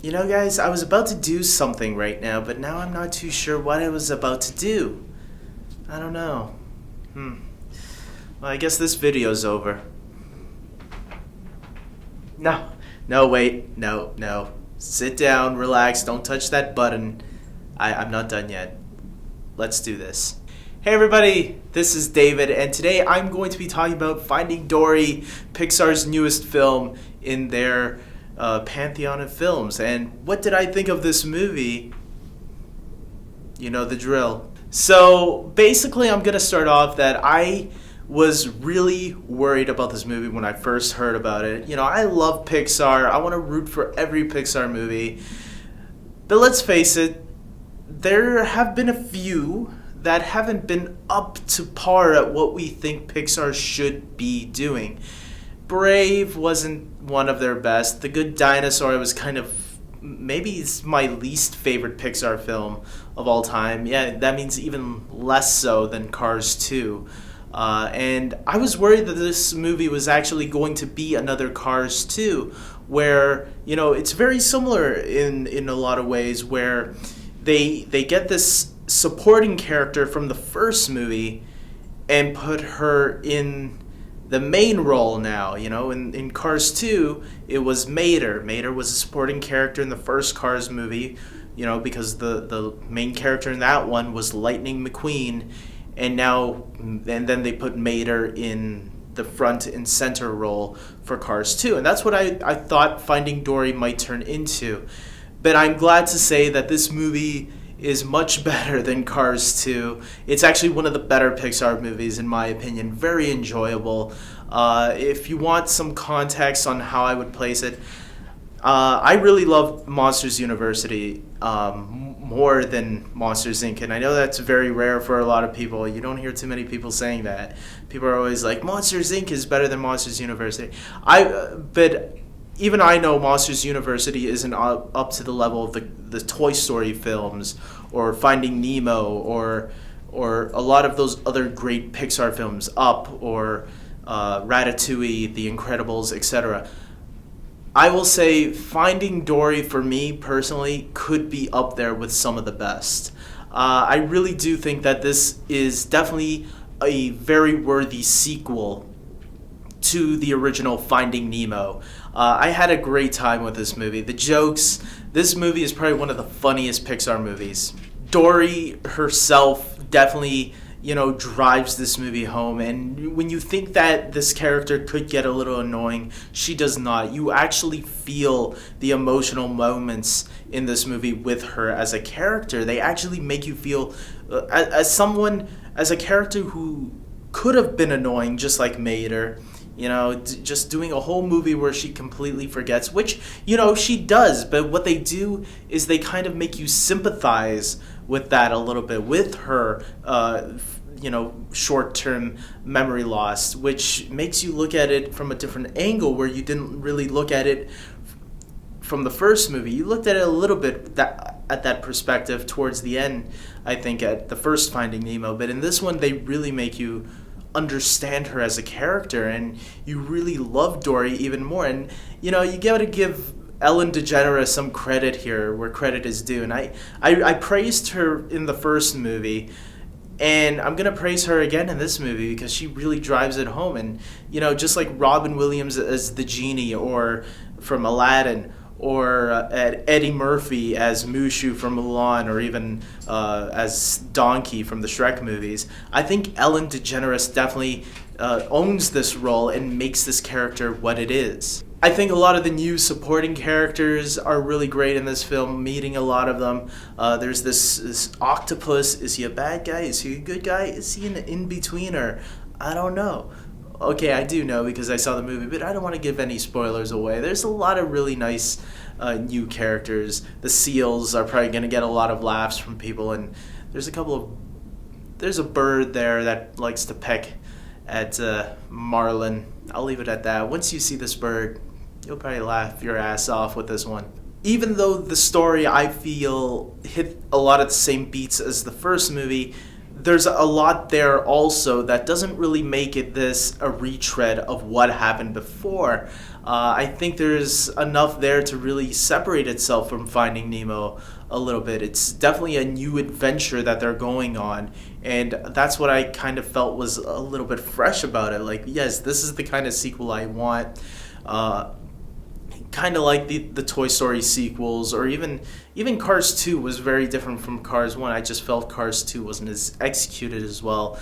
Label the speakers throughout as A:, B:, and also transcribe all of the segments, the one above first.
A: You know, guys, I was about to do something right now, but now I'm not too sure what I was about to do. I don't know. Well, I guess this video's over. No. No, wait. No. Sit down, relax, don't touch that button. I'm not done yet. Let's do this. Hey everybody, this is David, and today I'm going to be talking about Finding Dory, Pixar's newest film in their pantheon of films. And what did I think of this movie? You know the drill. So basically I'm going to start off that I was really worried about this movie when I first heard about it. You know, I love Pixar. I want to root for every Pixar movie. But let's face it, there have been a few that haven't been up to par at what we think Pixar should be doing. Brave wasn't one of their best. The Good Dinosaur was kind of, maybe it's my least favorite Pixar film of all time. Yeah, that means even less so than Cars 2. And I was worried that this movie was actually going to be another Cars 2, where, you know, it's very similar in a lot of ways, where they get this supporting character from the first movie and put her in the main role now. You know, in Cars 2, it was Mater. Mater was a supporting character in the first Cars movie, you know, because the main character in that one was Lightning McQueen, and then they put Mater in the front and center role for Cars 2. And that's what I thought Finding Dory might turn into. But I'm glad to say that this movie is much better than Cars 2. It's actually one of the better Pixar movies, in my opinion. Very enjoyable. If you want some context on how I would place it, I really love Monsters University more than Monsters Inc. And I know that's very rare for a lot of people. You don't hear too many people saying that. People are always like, Monsters Inc. is better than Monsters University. But even I know Monsters University isn't up to the level of the Toy Story films or Finding Nemo or a lot of those other great Pixar films, Up or Ratatouille, The Incredibles, etc. I will say Finding Dory, for me personally, could be up there with some of the best. I really do think that this is definitely a very worthy sequel to the original Finding Nemo. I had a great time with this movie. The jokes, this movie is probably one of the funniest Pixar movies. Dory herself definitely, you know, drives this movie home. And when you think that this character could get a little annoying, she does not. You actually feel the emotional moments in this movie with her as a character. They actually make you feel, as a character who could have been annoying, just like Mater. You know, just doing a whole movie where she completely forgets, which, you know, she does. But what they do is they kind of make you sympathize with that a little bit, with her, you know, short-term memory loss, which makes you look at it from a different angle where you didn't really look at it from the first movie. You looked at it a little bit at that perspective towards the end, I think, at the first Finding Nemo. But in this one, they really make you understand her as a character, and you really love Dory even more. And, you know, you gotta give Ellen DeGeneres some credit here where credit is due. And I praised her in the first movie, and I'm gonna praise her again in this movie because she really drives it home. And, you know, just like Robin Williams as the genie, or from Aladdin, or Eddie Murphy as Mushu from Mulan, or even as Donkey from the Shrek movies, I think Ellen DeGeneres definitely owns this role and makes this character what it is. I think a lot of the new supporting characters are really great in this film, meeting a lot of them. There's this octopus. Is he a bad guy? Is he a good guy? Is he an in-betweener? I don't know. Okay, I do know because I saw the movie, but I don't want to give any spoilers away. There's a lot of really nice new characters. The seals are probably going to get a lot of laughs from people, and there's a bird there that likes to peck at Marlin. I'll leave it at that. Once you see this bird, you'll probably laugh your ass off with this one. Even though the story, I feel, hit a lot of the same beats as the first movie, there's a lot there also that doesn't really make it this a retread of what happened before. I think there's enough there to really separate itself from Finding Nemo a little bit. It's definitely a new adventure that they're going on, and that's what I kind of felt was a little bit fresh about it. Like, yes, this is the kind of sequel I want. Kind of like the Toy Story sequels, or even Cars 2 was very different from Cars 1. I just felt Cars 2 wasn't as executed as well.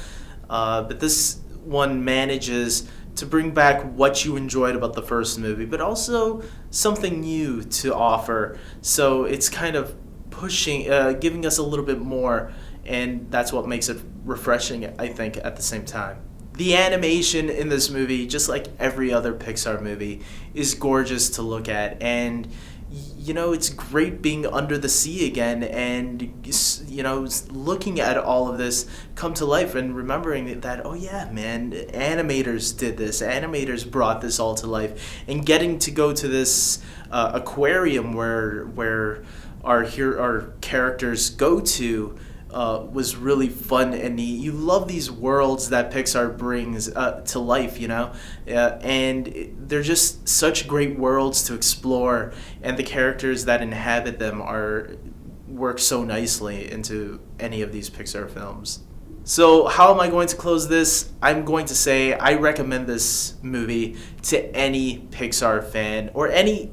A: But this one manages to bring back what you enjoyed about the first movie, but also something new to offer. So it's kind of pushing, giving us a little bit more, and that's what makes it refreshing, I think, at the same time. The animation in this movie, just like every other Pixar movie, is gorgeous to look at. And, you know, it's great being under the sea again and, you know, looking at all of this come to life and remembering that, oh yeah, man, animators did this. Animators brought this all to life. And getting to go to this aquarium where our characters go to was really fun and neat. You love these worlds that Pixar brings to life, you know, and they're just such great worlds to explore, and the characters that inhabit them work so nicely into any of these Pixar films. So how am I going to close this? I'm going to say I recommend this movie to any Pixar fan or any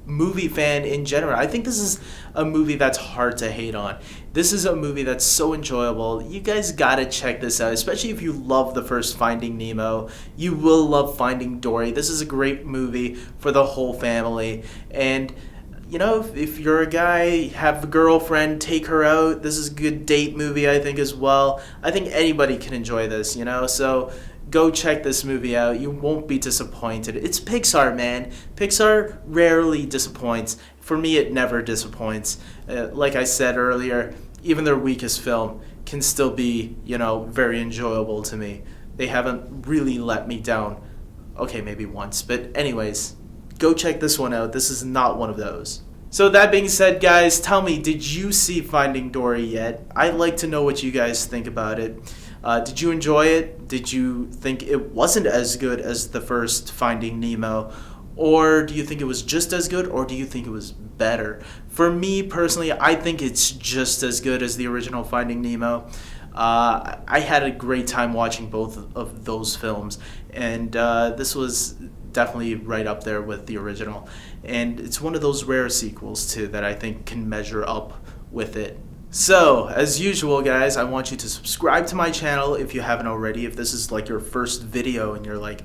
A: movie fan in general. I think this is a movie that's hard to hate on. This is a movie that's so enjoyable. You guys gotta check this out, especially if you love the first Finding Nemo. You will love Finding Dory. This is a great movie for the whole family. And you know, if you're a guy, have a girlfriend, take her out. This is a good date movie, I think, as well. I think anybody can enjoy this, you know, so go check this movie out. You won't be disappointed. It's Pixar, man. Pixar rarely disappoints. For me, it never disappoints. Like I said earlier, even their weakest film can still be, you know, very enjoyable to me. They haven't really let me down. Okay, maybe once. But anyways, go check this one out. This is not one of those. So that being said, guys, tell me, did you see Finding Dory yet? I'd like to know what you guys think about it. Did you enjoy it? Did you think it wasn't as good as the first Finding Nemo? Or do you think it was just as good, or do you think it was better? For me personally, I think it's just as good as the original Finding Nemo. I had a great time watching both of those films, and this was definitely right up there with the original. And it's one of those rare sequels, too, that I think can measure up with it. So, as usual, guys, I want you to subscribe to my channel if you haven't already. If this is like your first video and you're like,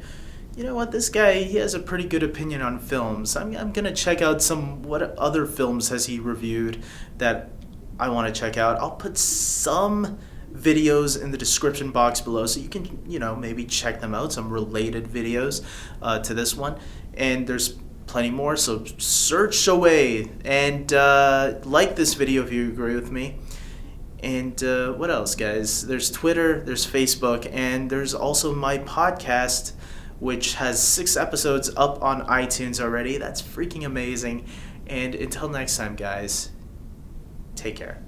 A: you know what, this guy, he has a pretty good opinion on films. I'm going to check out what other films has he reviewed that I want to check out. I'll put some videos in the description box below so you can, you know, maybe check them out, some related videos to this one. And there's plenty more, so search away and like this video if you agree with me. And what else, guys? There's Twitter, there's Facebook, and there's also my podcast, which has 6 episodes up on iTunes already. That's freaking amazing. And until next time, guys, take care.